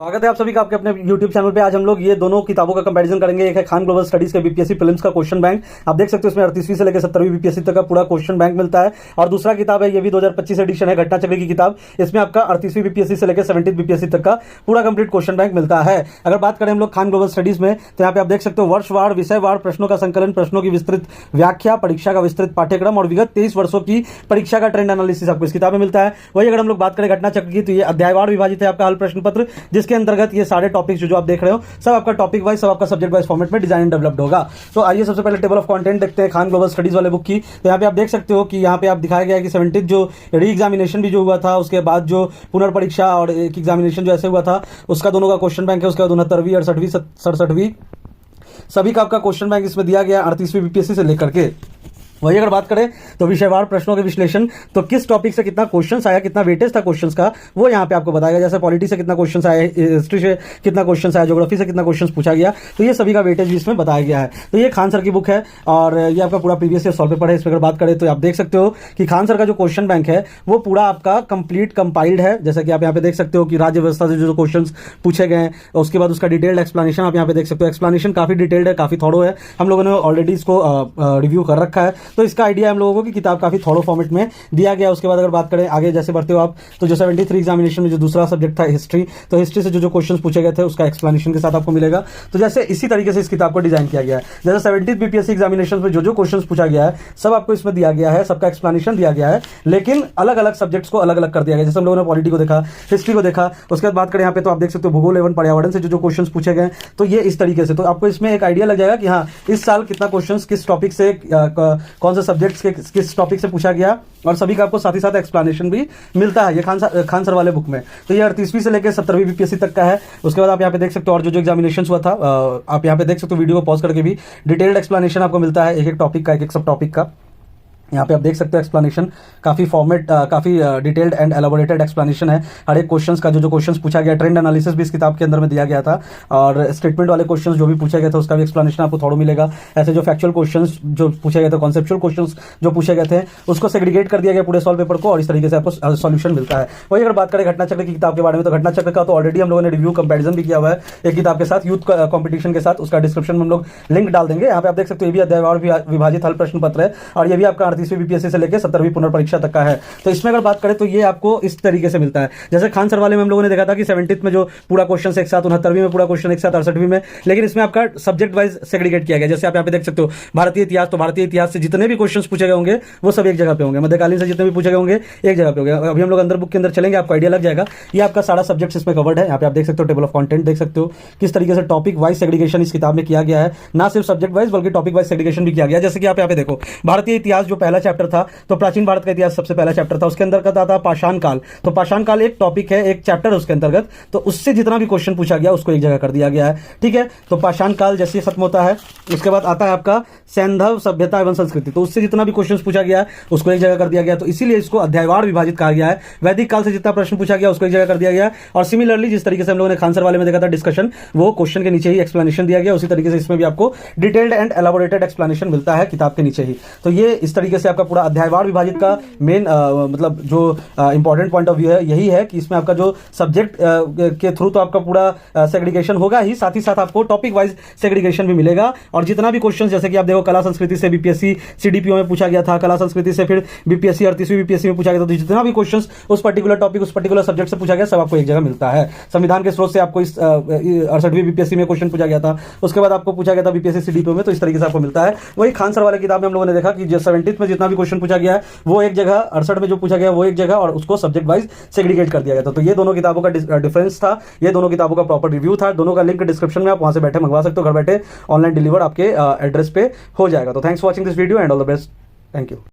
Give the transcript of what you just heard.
स्वागत है आप सभी का आपके अपने YouTube चैनल पे। आज हम लोग ये दोनों किताबों का कंपैरिजन करेंगे। एक है खान ग्लोबल स्टडीज के बीपीएससी प्रीलिम्स का क्वेश्चन बैंक, आप देख सकते हो इसमें 38वीं से लेकर 70वीं बीपीएससी तक का पूरा क्वेश्चन बैंक मिलता है। और दूसरा किताब है, ये भी 2025 एडिशन है, घटना चक्र की किताब। इसमें आपका 38वीं बीपीएससी से लेकर 70वीं बीपीएससी तक का पूरा कंप्लीट क्वेश्चन बैंक मिलता है। अगर बात करें हम लोग खान ग्लोबल स्टडीज में, तो यहाँ पे आप देख सकते हो वर्षवार, विषयवार, प्रश्नों का संकलन, प्रश्नों की विस्तृत व्याख्या, परीक्षा का विस्तृत पाठ्यक्रम और विगत 23 वर्षों की परीक्षा का ट्रेंड एनालिसिस आपको इस किताब में मिलता है। वही अगर हम लोग बात करें घटना चक्र की, तो ये अध्यायवार विभाजित है आपका हल प्रश्न पत्र, जिसके अंतर्गत ये सारे टॉपिक्स जो आप देख रहे हो सब आपका टॉपिक वाइज, सब आपका सब्जेक्ट वाइज फॉर्मेट में डिजाइन डेवलप्ड होगा। तो आइए सबसे पहले टेबल ऑफ कंटेंट देखते हैं खान ग्लोबल स्टडीज वाले बुक की। तो यहाँ पे आप देख सकते हो कि यहाँ पे आप दिखाया गया है कि 70 जो री एग्जामिनेशन भी जो हुआ था, उसके बाद जो पुनर्परीक्षा और एक एग्जामिनेशन जो ऐसे हुआ था, उसका दोनों का क्वेश्चन बैंक है। उसके बाद 69वीं, 68वीं, 67वीं सभी का आपका क्वेश्चन बैंक इसमें दिया गया 38वीं बीपीएससी से लेकर के। वही अगर बात करें तो विषयवार प्रश्नों के विश्लेषण, तो किस टॉपिक से कितना क्वेश्चंस आया, कितना वेटेज था क्वेश्चंस का, वो यहाँ पे आपको बताएगा। जैसे पॉलिटी से कितना क्वेश्चंस आया, हिस्ट्री से कितना क्वेश्चंस आया, ज्योग्राफी से कितना क्वेश्चंस पूछा गया, तो ये सभी का वेटेज भी इसमें बताया गया है। तो ये खान सर की बुक है और ये आपका पूरा प्रीवियस ईयर सॉल्व पेपर है। इसमें अगर बात करें तो आप देख सकते हो कि खान सर का जो क्वेश्चन बैंक है वो पूरा आपका कंप्लीट कंपाइल्ड है। जैसे कि आप यहाँ पे देख सकते हो कि राज्य व्यवस्था से जो क्वेश्चन पूछे गए, उसके बाद उसका डिटेल्ड एक्सप्लेनेशन आप यहाँ पे देख सकते हो। एक्सप्लेनेशन काफी डिटेल्ड है, काफी थॉरो है, हम लोगों ने ऑलरेडी इसको रिव्यू कर रखा है, तो इसका आइडिया हम लोगों की किताब काफी थॉरो फॉर्मेट में दिया गया। उसके बाद अगर बात करें आगे जैसे बढ़ते हो आप, तो जो 73 एग्जामिनेशन में जो दूसरा सब्जेक्ट था हिस्ट्री, तो हिस्ट्री से जो क्वेश्चंस पूछे गए थे उसका एक्सप्लेनेशन के साथ आपको मिलेगा। तो जैसे इसी तरीके से इस किताब को डिजाइन किया गया है। जैसे 70 बीपीएससी एग्जामिनेशन में जो क्वेश्चंस पूछा गया है सब आपको इसमें दिया गया है, सबका एक्सप्लेनेशन दिया गया है, लेकिन अलग अलग सब्जेक्ट्स को अलग अलग कर दिया गया। जैसे हम लोगों ने पॉलिटी को देखा, हिस्ट्री को देखा, उसके बाद बात करें यहाँ पे तो आप देख सकते हो भूगोल एवं पर्यावरण से जो क्वेश्चंस पूछे गए, तो ये इस तरीके से। तो आपको इसमें एक आइडिया लग जाएगा कि हाँ इस साल कितना क्वेश्चंस किस टॉपिक से, कौन से सब्जेक्ट्स के किस टॉपिक से पूछा गया, और सभी का आपको साथ ही साथ एक्सप्लेनेशन भी मिलता है ये खान सर वाले बुक में। तो ये 38वीं से लेकर 70वीं बीपीएससी तक का है। उसके बाद आप यहाँ पे देख सकते हो और जो एग्जामिनेशन हुआ था, आप यहाँ पे देख सकते हो, वीडियो को पॉज करके भी डिटेल्ड एक्सप्लेनेशन आपको मिलता है एक एक टॉपिक का, एक एक सब टॉपिक का। यहाँ पे आप देख सकते हो एक्सप्लेनेशन काफी फॉर्मेट, काफी डिटेल्ड एंड एलाबोरेटेड एक्सप्लेनेशन है हर एक क्वेश्चंस का। जो क्वेश्चंस पूछा गया, ट्रेंड एनालिसिस भी इस किताब के अंदर में दिया गया था, और स्टेटमेंट वाले क्वेश्चंस जो भी पूछे गए थे उसका भी एक्सप्लेनेशन आपको थोड़ा मिलेगा। ऐसे जो फैक्चुअल क्वेश्चंस जो पूछे गए थे, कॉन्सेप्चुअल क्वेश्चंस जो पूछे गए थे, उसको सेग्रीगेट कर दिया गया पूरे सॉल्व पेपर को, और इस तरीके से आपको सॉल्यूशन मिलता है। वही अगर बात करें घटना चक्र की किताब के बारे में, तो घटना चक्र का तो ऑलरेडी हम लोगों ने रिव्यू कंपेरिजन भी किया हुआ है एक किताब के साथ, यूथ कॉम्पिटिशन के साथ। उसका डिस्क्रिप्शन में हम लोग लिंक डाल देंगे। यहाँ पे आप देख सकते हो ये भी अध्यायवार विभाजित हल प्रश्न पत्र है, और ये भी आपका 38वीं बीपीएससी से लेकर 70वीं पुनर्परीक्षा तक का है। तो इसमें अगर बात करें तो ये आपको इस तरीके से मिलता है। जैसे खान सर वाले में हम लोगों ने देखा था कि 70th में जो पूरा क्वेश्चन एक साथ, 69वीं में पूरा क्वेश्चन एक साथ, 68वीं में, लेकिन इसमें आपका सब्जेक्ट वाइज सेग्रीगेट किया गया। जैसे आप यहाँ पे देख सकते हो भारतीय इतिहास, तो भारतीय इतिहास से जितने भी क्वेश्चन पूछे गए होंगे वो सब एक जगह पे होंगे। मध्यकालीन से जितने भी पूछे गए होंगे एक जगह पे होंगे। अभी हम लोग अंदर बुक के अंदर चलेंगे, आपको आइडिया लग जाएगा। ये आपका सारा सब्जेक्ट इसमें कवर्ड है। यहाँ पे आप देख सकते हो टेबल ऑफ कंटेंट देख सकते हो किस तरीके से टॉपिक वाइज सेग्रीगेशन इस किताब में किया गया है। ना सिर्फ सब्जेक्ट वाइज बल्कि टॉपिक वाइज सेग्रीगेशन भी किया गया। जैसे कि आप यहाँ पे देखो भारतीय इतिहास जो पहला चैप्टर था, तो प्राचीन भारत का इतिहास सबसे पहला चैप्टर था, उसके अंतर्गत आता पाषाण काल। तो पाषाण काल एक टॉपिक है, एक चैप्टर उसके अंतर्गत, तो उससे जितना भी क्वेश्चन पूछा गया उसको एक जगह कर दिया गया है। ठीक है, तो पाषाण काल जैसे खत्म होता है, उसके बाद आता है आपका सैंधव सभ्यता एवं संस्कृति, तो उससे जितना भी क्वेश्चन पूछा गया उसको एक जगह कर दिया गया। तो इसीलिए इसको अध्यायवार विभाजित कहा गया है। वैदिक काल से जितना प्रश्न पूछा गया उसको एक जगह कर दिया गया। और सिमिलरली जिस तरीके से हम लोगों ने खान सर वाले में देखा था डिस्कशन, वो क्वेश्चन के नीचे ही एक्सप्लेनेशन दिया गया, उसी तरीके से इसमें भी आपको डिटेल्ड एंड एलाबोरेटेड एक्सप्लेनेशन मिलता है किताब के नीचे ही। तो ये इस तरीके से आपका पूरा अध्यायवार विभाजित का मेन मतलब जो इंपॉर्टेंट पॉइंट ऑफ व्यू है यही है कि इसमें आपका जो सब्जेक्ट के थ्रू तो आपका पूरा सेग्रीगेशन होगा ही, साथ ही साथ आपको टॉपिक वाइज सेग्रीगेशन भी मिलेगा। और जितना भी क्वेश्चन, जैसे कि आप देखो कला संस्कृति से बीपीएससी सीडीपीओ में पूछा गया था, कला संस्कृति से फिर बीपीएससी 38वीं बीपीएससी में पूछा गया था, तो जितना भी क्वेश्चन उस पर्टिकुलर टॉपिक, उस पर्टिकुलर सब्जेक्ट से पूछा गया सब आपको एक जगह मिलता है। संविधान के स्रोत से आपको इस 68वीं बीपीएससी में क्वेश्चन पूछा गया था, उसके बाद आपको पूछा गया था बीपीएससी सीडीपीओ में, तो इस तरीके से आपको मिलता है। वही खान सर वाले किताब में हम लोगों ने देखा कि 70th में जितना भी क्वेश्चन पूछा गया है वो एक जगह, 68 में जो पूछा गया वो एक जगह, और उसको सब्जेक्ट वाइज सेग्रीगेट कर दिया गया था। तो ये दोनों किताबों का डिफरेंस था, ये दोनों किताबों का प्रॉपर रिव्यू था। दोनों का लिंक डिस्क्रिप्शन में, आप वहां से बैठे मंगवा सकते हो, घर बैठे ऑनलाइन डिलीवर आपके एड्रेस पे हो जाएगा। तो thanks for watching this video and all the best. Thank you.